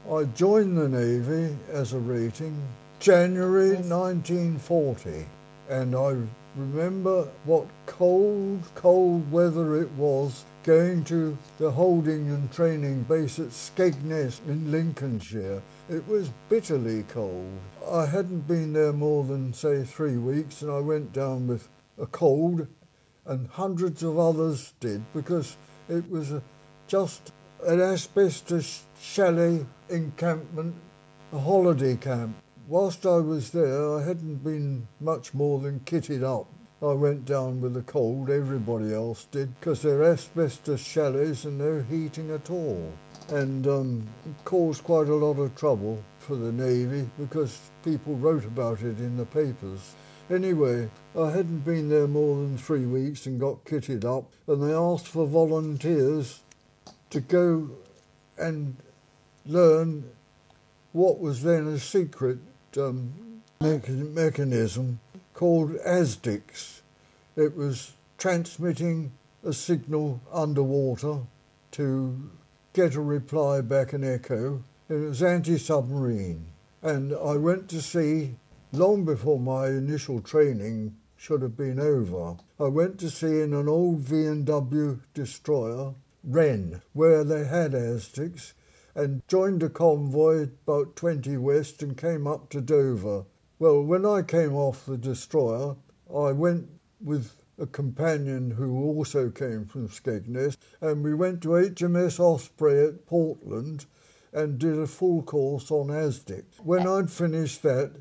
I joined the Navy as a rating January 1940, and I remember what cold weather it was going to the holding and training base at Skegness in Lincolnshire. It was bitterly cold. I hadn't been there more than, say, 3 weeks, and I went down with a cold, and hundreds of others did, because it was just an asbestos chalet encampment, a holiday camp. Whilst I was there, I hadn't been much more than kitted up. I went down with a cold, everybody else did, because they're asbestos chalets and no heating at all. And it caused quite a lot of trouble for the Navy because people wrote about it in the papers. Anyway, I hadn't been there more than 3 weeks and got kitted up, and they asked for volunteers to go and learn what was then a secret mechanism called ASDICS. It was transmitting a signal underwater to get a reply back, an echo. It was anti-submarine. And I went to sea long before my initial training should have been over. I went to sea in an old V&W destroyer, Wren, where they had ASDICS, and joined a convoy about 20 west and came up to Dover. Well, when I came off the destroyer, I went with a companion who also came from Skegness, and we went to HMS Osprey at Portland and did a full course on ASDICS. When I'd finished that,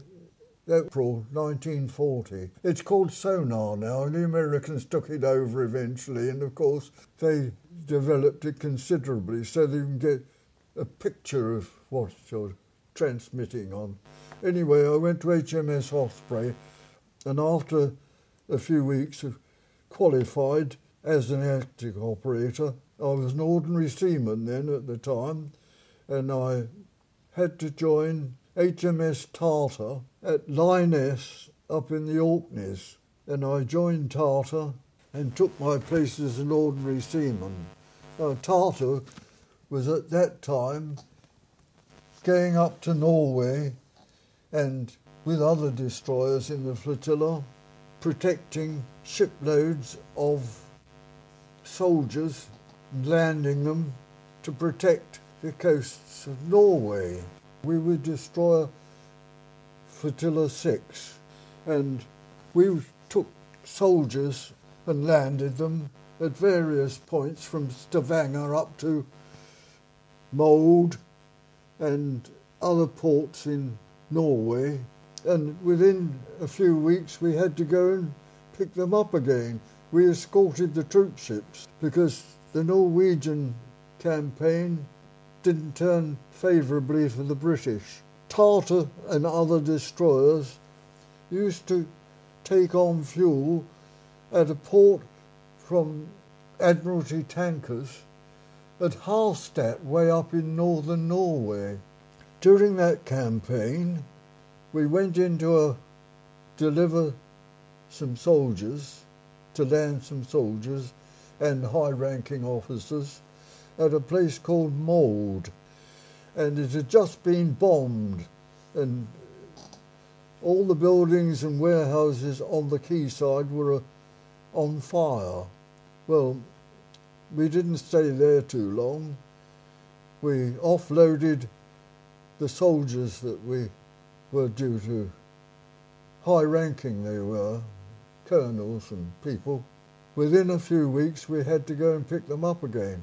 April 1940. It's called sonar now, and the Americans took it over eventually, and of course they developed it considerably so that you can get a picture of what you're transmitting on. Anyway, I went to HMS Osprey, and after a few weeks of qualified as an ASDIC operator, I was an ordinary seaman then at the time, and I had to join HMS Tartar at Lyoness up in the Orkneys, and I joined Tartar and took my place as an ordinary seaman. Tartar was at that time going up to Norway and with other destroyers in the flotilla, protecting shiploads of soldiers, landing them to protect the coasts of Norway. We were destroyer Flotilla 6, and we took soldiers and landed them at various points from Stavanger up to Molde and other ports in Norway, and within a few weeks we had to go and pick them up again. We escorted the troop ships because the Norwegian campaign didn't turn favourably for the British. Tartar and other destroyers used to take on fuel at a port from Admiralty tankers at Harstad, way up in northern Norway. During that campaign, we went in to deliver some soldiers, to land some soldiers and high-ranking officers at a place called Molde, and it had just been bombed, and all the buildings and warehouses on the quayside were on fire. Well, we didn't stay there too long. We offloaded the soldiers that we were due to. High-ranking they were, colonels and people. Within a few weeks we had to go and pick them up again.